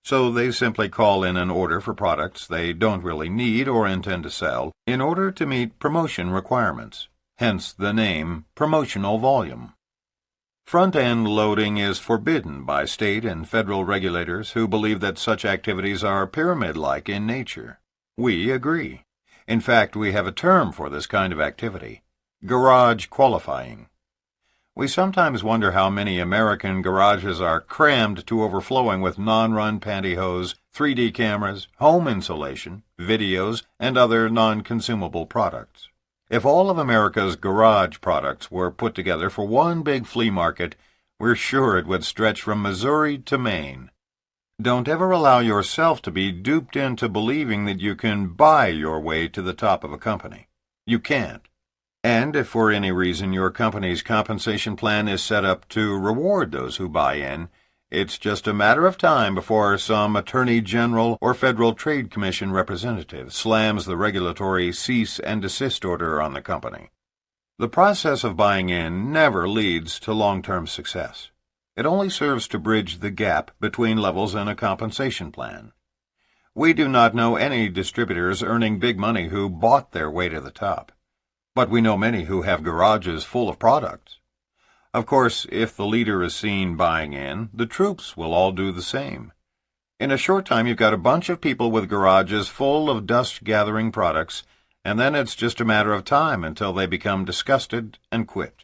So they simply call in an order for products they don't really need or intend to sell in order to meet promotion requirements, hence the name promotional volume. Front-end loading is forbidden by state and federal regulators who believe that such activities are pyramid-like in nature. We agree. In fact, we have a term for this kind of activity: garage qualifying. We sometimes wonder how many American garages are crammed to overflowing with non-run pantyhose, 3D cameras, home insulation, videos, and other non-consumable products. If all of America's garage products were put together for one big flea market, we're sure it would stretch from Missouri to Maine. Don't ever allow yourself to be duped into believing that you can buy your way to the top of a company. You can't. And if for any reason your company's compensation plan is set up to reward those who buy in, it's just a matter of time before some Attorney General or Federal Trade Commission representative slams the regulatory cease and desist order on the company. The process of buying in never leads to long-term success. It only serves to bridge the gap between levels in a compensation plan. We do not know any distributors earning big money who bought their way to the top, but we know many who have garages full of products. Of course, if the leader is seen buying in, the troops will all do the same. In a short time, you've got a bunch of people with garages full of dust-gathering products, and then it's just a matter of time until they become disgusted and quit.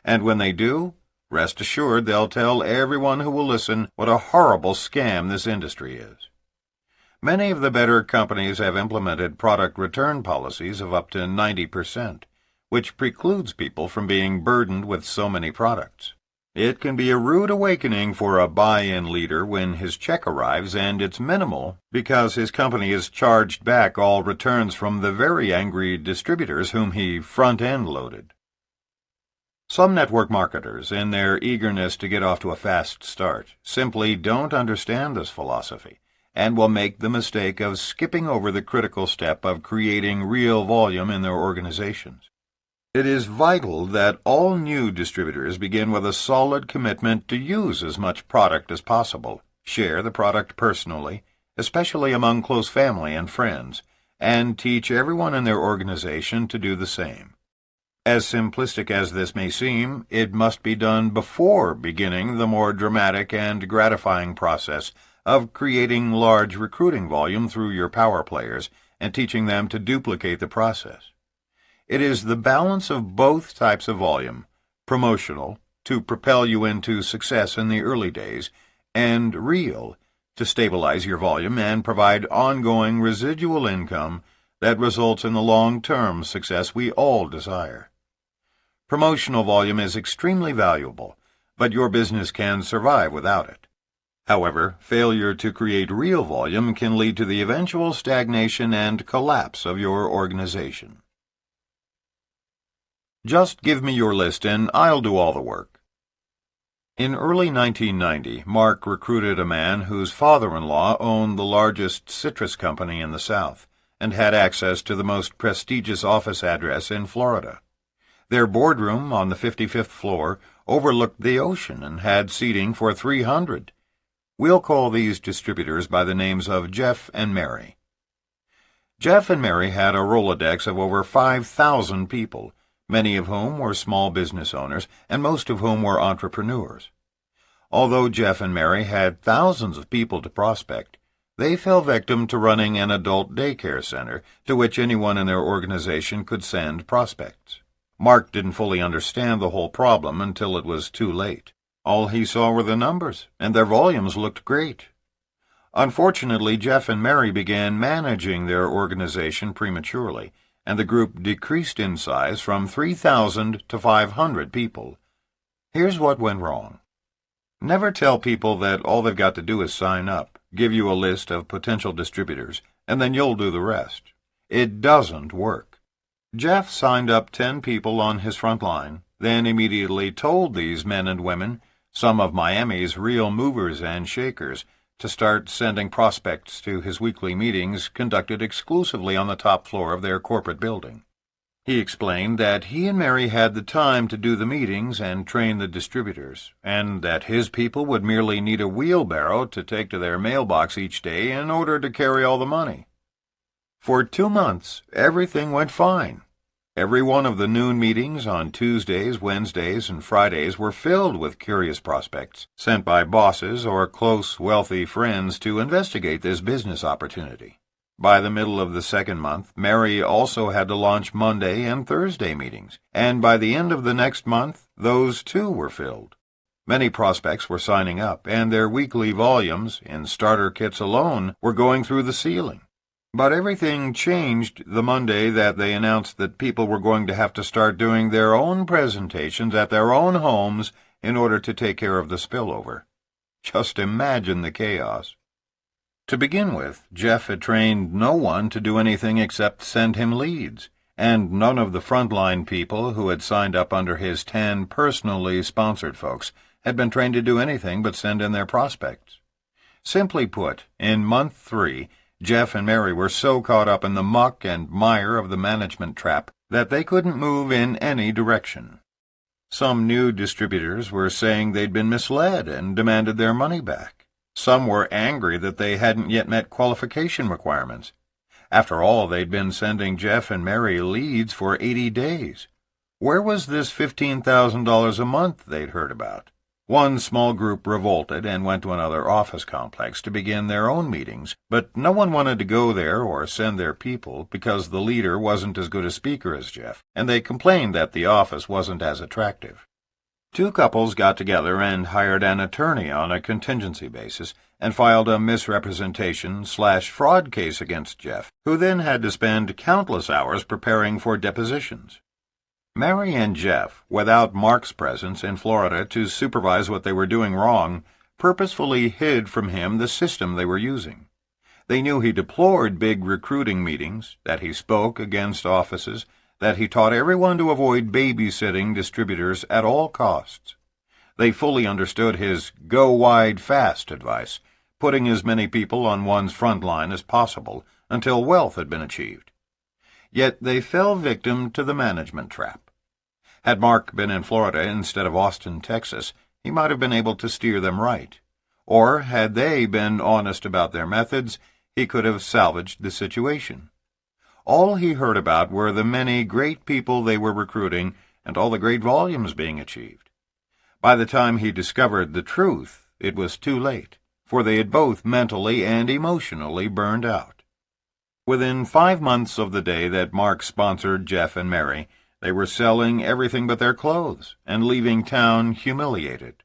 And when they do, rest assured they'll tell everyone who will listen what a horrible scam this industry is. Many of the better companies have implemented product return policies of up to 90%, which precludes people from being burdened with so many products. It can be a rude awakening for a buy-in leader when his check arrives and it's minimal because his company has charged back all returns from the very angry distributors whom he front-end loaded. Some network marketers, in their eagerness to get off to a fast start, simply don't understand this philosophy and will make the mistake of skipping over the critical step of creating real volume in their organizations. It is vital that all new distributors begin with a solid commitment to use as much product as possible, share the product personally, especially among close family and friends, and teach everyone in their organization to do the same. As simplistic as this may seem, it must be done before beginning the more dramatic and gratifying process of creating large recruiting volume through your power players and teaching them to duplicate the process. It is the balance of both types of volume, promotional, to propel you into success in the early days, and real, to stabilize your volume and provide ongoing residual income that results in the long-term success we all desire. Promotional volume is extremely valuable, but your business can survive without it. However, failure to create real volume can lead to the eventual stagnation and collapse of your organization. Just give me your list and I'll do all the work. In early 1990, Mark recruited a man whose father-in-law owned the largest citrus company in the South and had access to the most prestigious office address in Florida. Their boardroom on the 55th floor overlooked the ocean and had seating for 300. We'll call these distributors by the names of Jeff and Mary. Jeff and Mary had a Rolodex of over 5,000 people, many of whom were small business owners and most of whom were entrepreneurs. Although Jeff and Mary had thousands of people to prospect, they fell victim to running an adult daycare center to which anyone in their organization could send prospects. Mark didn't fully understand the whole problem until it was too late. All he saw were the numbers, and their volumes looked great. Unfortunately, Jeff and Mary began managing their organization prematurely, and the group decreased in size from 3,000 to 500 people. Here's what went wrong. Never tell people that all they've got to do is sign up, give you a list of potential distributors, and then you'll do the rest. It doesn't work. Jeff signed up 10 people on his front line, then immediately told these men and women, some of Miami's real movers and shakers, to start sending prospects to his weekly meetings conducted exclusively on the top floor of their corporate building. He explained that he and Mary had the time to do the meetings and train the distributors, and that his people would merely need a wheelbarrow to take to their mailbox each day in order to carry all the money. For 2 months, everything went fine. Every one of the noon meetings on Tuesdays, Wednesdays, and Fridays were filled with curious prospects sent by bosses or close, wealthy friends to investigate this business opportunity. By the middle of the second month, Mary also had to launch Monday and Thursday meetings, and by the end of the next month, those too were filled. Many prospects were signing up, and their weekly volumes, in starter kits alone, were going through the ceiling. But everything changed the Monday that they announced that people were going to have to start doing their own presentations at their own homes in order to take care of the spillover. Just imagine the chaos. To begin with, Jeff had trained no one to do anything except send him leads, and none of the frontline people who had signed up under his 10 personally sponsored folks had been trained to do anything but send in their prospects. Simply put, in month 3, Jeff and Mary were so caught up in the muck and mire of the management trap that they couldn't move in any direction. Some new distributors were saying they'd been misled and demanded their money back. Some were angry that they hadn't yet met qualification requirements. After all, they'd been sending Jeff and Mary leads for 80 days. Where was this $15,000 a month they'd heard about? One small group revolted and went to another office complex to begin their own meetings, but no one wanted to go there or send their people because the leader wasn't as good a speaker as Jeff, and they complained that the office wasn't as attractive. 2 couples got together and hired an attorney on a contingency basis and filed a misrepresentation/fraud case against Jeff, who then had to spend countless hours preparing for depositions. Mary and Jeff, without Mark's presence in Florida to supervise what they were doing wrong, purposefully hid from him the system they were using. They knew he deplored big recruiting meetings, that he spoke against offices, that he taught everyone to avoid babysitting distributors at all costs. They fully understood his go wide fast advice, putting as many people on one's front line as possible until wealth had been achieved. Yet they fell victim to the management trap. Had Mark been in Florida instead of Austin, Texas, he might have been able to steer them right. Or, had they been honest about their methods, he could have salvaged the situation. All he heard about were the many great people they were recruiting and all the great volumes being achieved. By the time he discovered the truth, it was too late, for they had both mentally and emotionally burned out. Within 5 months of the day that Mark sponsored Jeff and Mary, they were selling everything but their clothes and leaving town humiliated.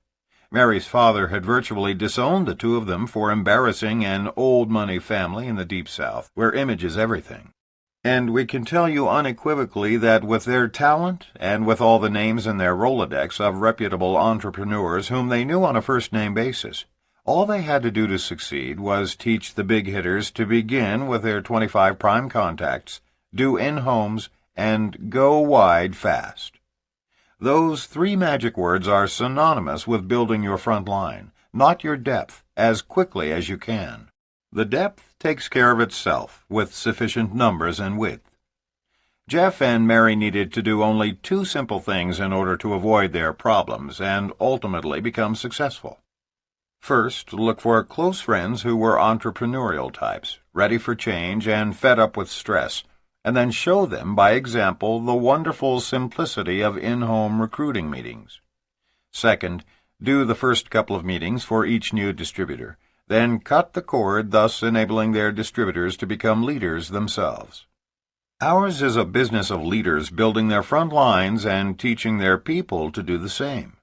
Mary's father had virtually disowned the 2 of them for embarrassing an old-money family in the Deep South, where image is everything. And we can tell you unequivocally that with their talent, and with all the names in their Rolodex of reputable entrepreneurs whom they knew on a first-name basis, all they had to do to succeed was teach the big hitters to begin with their 25 prime contacts, do in-homes, and go wide fast. Those 3 magic words are synonymous with building your front line, not your depth, as quickly as you can. The depth takes care of itself with sufficient numbers and width. Jeff and Mary needed to do only 2 simple things in order to avoid their problems and ultimately become successful. First, look for close friends who were entrepreneurial types, ready for change and fed up with stress, and then show them by example the wonderful simplicity of in-home recruiting meetings. Second, do the first couple of meetings for each new distributor, then cut the cord, thus enabling their distributors to become leaders themselves. Ours is a business of leaders building their front lines and teaching their people to do the same.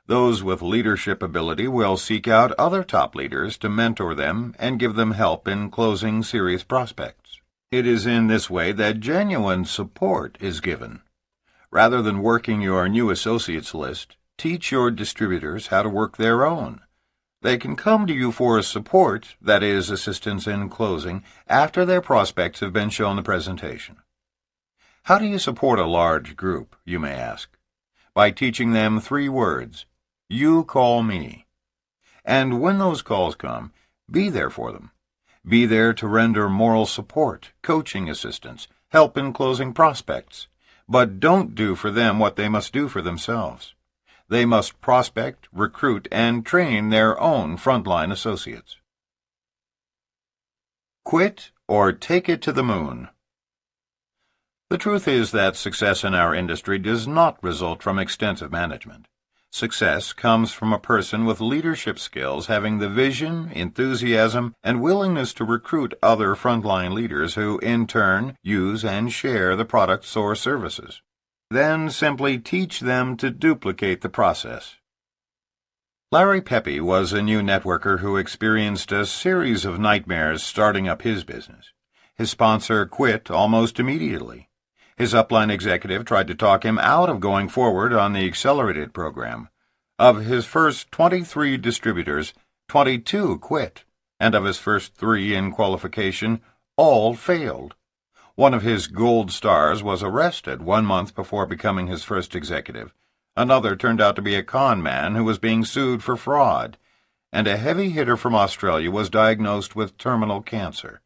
Those with leadership ability will seek out other top leaders to mentor them and give them help in closing serious prospects. It is in this way that genuine support is given. Rather than working your new associates list, teach your distributors how to work their own. They can come to you for support, that is, assistance in closing, after their prospects have been shown the presentation. How do you support a large group, you may ask? By teaching them 3 words. You call me. And when those calls come, be there for them. Be there to render moral support, coaching assistance, help in closing prospects. But don't do for them what they must do for themselves. They must prospect, recruit, and train their own frontline associates. Quit or take it to the moon. The truth is that success in our industry does not result from extensive management. Success comes from a person with leadership skills having the vision, enthusiasm, and willingness to recruit other frontline leaders who, in turn, use and share the products or services. Then simply teach them to duplicate the process. Larry Pepe was a new networker who experienced a series of nightmares starting up his business. His sponsor quit almost immediately. His upline executive tried to talk him out of going forward on the accelerated program. Of his first 23 distributors, 22 quit, and of his first 3 in qualification, all failed. One of his gold stars was arrested 1 month before becoming his first executive. Another turned out to be a con man who was being sued for fraud, and a heavy hitter from Australia was diagnosed with terminal cancer.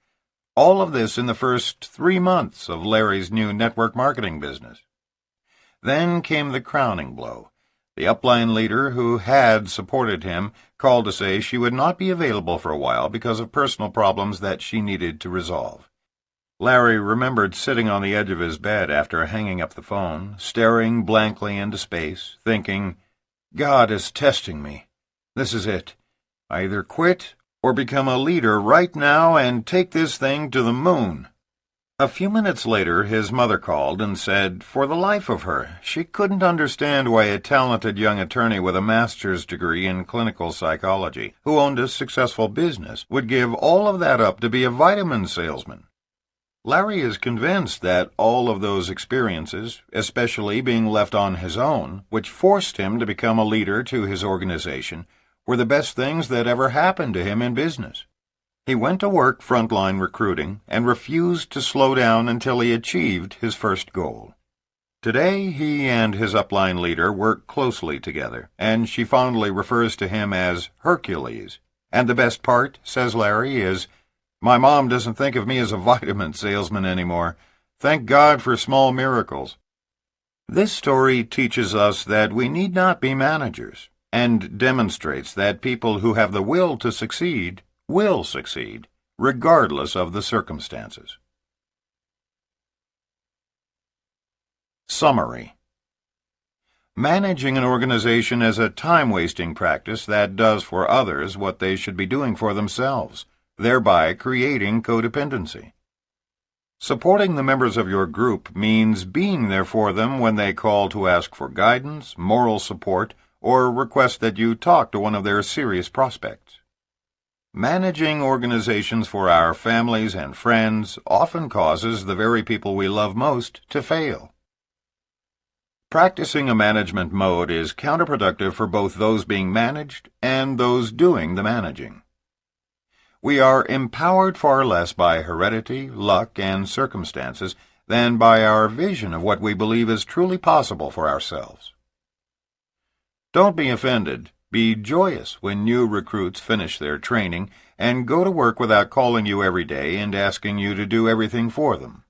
All of this in the first 3 months of Larry's new network marketing business. Then came the crowning blow. The upline leader who had supported him called to say she would not be available for a while because of personal problems that she needed to resolve. Larry remembered sitting on the edge of his bed after hanging up the phone, staring blankly into space, thinking, God is testing me. This is it. I either quit or become a leader right now and take this thing to the moon. A few minutes later, his mother called and said, for the life of her, she couldn't understand why a talented young attorney with a master's degree in clinical psychology, who owned a successful business, would give all of that up to be a vitamin salesman. Larry is convinced that all of those experiences, especially being left on his own, which forced him to become a leader to his organization, were the best things that ever happened to him in business. He went to work frontline recruiting and refused to slow down until he achieved his first goal. Today, he and his upline leader work closely together, and she fondly refers to him as Hercules. And the best part, says Larry, is, my mom doesn't think of me as a vitamin salesman anymore. Thank God for small miracles. This story teaches us that we need not be managers, and demonstrates that people who have the will to succeed will succeed, regardless of the circumstances. Summary. Managing an organization is a time-wasting practice that does for others what they should be doing for themselves, thereby creating codependency. Supporting the members of your group means being there for them when they call to ask for guidance, moral support, or request that you talk to one of their serious prospects. Managing organizations for our families and friends often causes the very people we love most to fail. Practicing a management mode is counterproductive for both those being managed and those doing the managing. We are empowered far less by heredity, luck, and circumstances than by our vision of what we believe is truly possible for ourselves. Don't be offended. Be joyous when new recruits finish their training and go to work without calling you every day and asking you to do everything for them.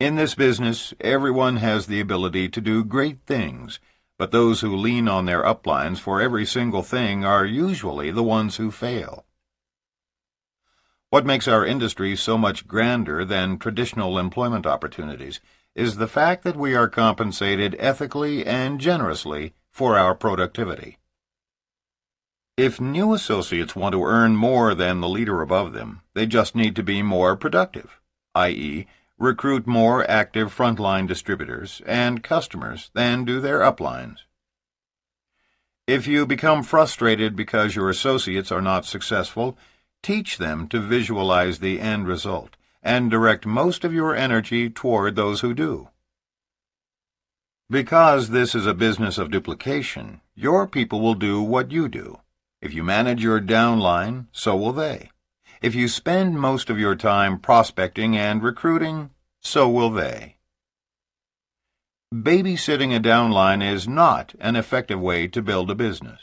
In this business, everyone has the ability to do great things, but those who lean on their uplines for every single thing are usually the ones who fail. What makes our industry so much grander than traditional employment opportunities is the fact that we are compensated ethically and generously for our productivity. If new associates want to earn more than the leader above them, they just need to be more productive, i.e., recruit more active frontline distributors and customers than do their uplines. If you become frustrated because your associates are not successful, teach them to visualize the end result and direct most of your energy toward those who do. Because this is a business of duplication, your people will do what you do. If you manage your downline, so will they. If you spend most of your time prospecting and recruiting, so will they. Babysitting a downline is not an effective way to build a business.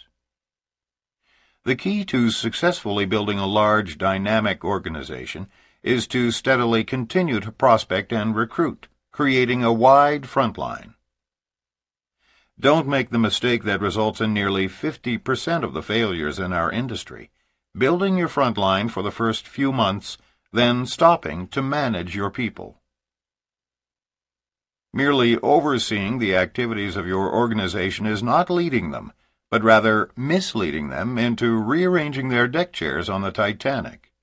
The key to successfully building a large, dynamic organization is to steadily continue to prospect and recruit, creating a wide front line. Don't make the mistake that results in nearly 50% of the failures in our industry, building your front line for the first few months, then stopping to manage your people. Merely overseeing the activities of your organization is not leading them, but rather misleading them into rearranging their deck chairs on the Titanic.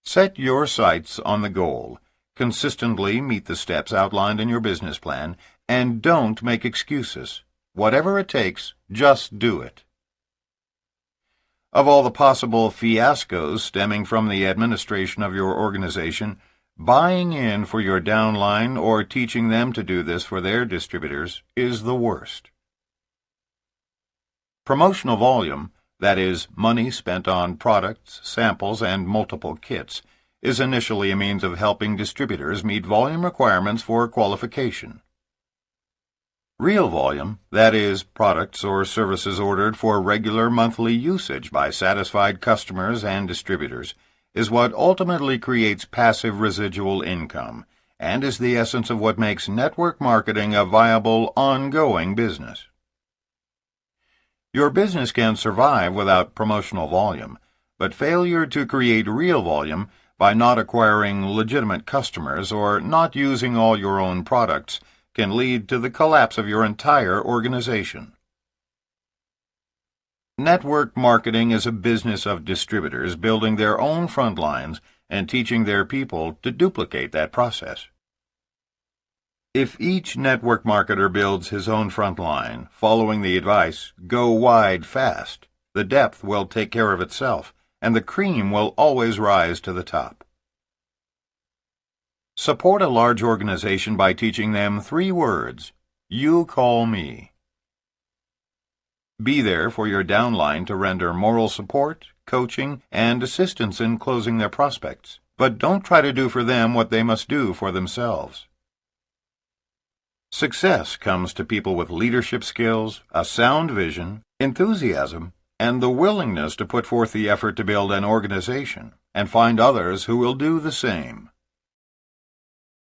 Set your sights on the goal, consistently meet the steps outlined in your business plan, and don't make excuses. Whatever it takes, just do it. Of all the possible fiascos stemming from the administration of your organization, buying in for your downline or teaching them to do this for their distributors is the worst. Promotional volume, that is, money spent on products, samples, and multiple kits, is initially a means of helping distributors meet volume requirements for qualification. Real volume, that is, products or services ordered for regular monthly usage by satisfied customers and distributors, is what ultimately creates passive residual income, and is the essence of what makes network marketing a viable, ongoing business. Your business can survive without promotional volume, but failure to create real volume by not acquiring legitimate customers or not using all your own products can lead to the collapse of your entire organization. Network marketing is a business of distributors building their own front lines and teaching their people to duplicate that process. If each network marketer builds his own front line, following the advice, "Go wide fast," the depth will take care of itself, and the cream will always rise to the top. Support a large organization by teaching them 3 words: "You call me." Be there for your downline to render moral support, coaching, and assistance in closing their prospects, but don't try to do for them what they must do for themselves. Success comes to people with leadership skills, a sound vision, enthusiasm, and the willingness to put forth the effort to build an organization and find others who will do the same.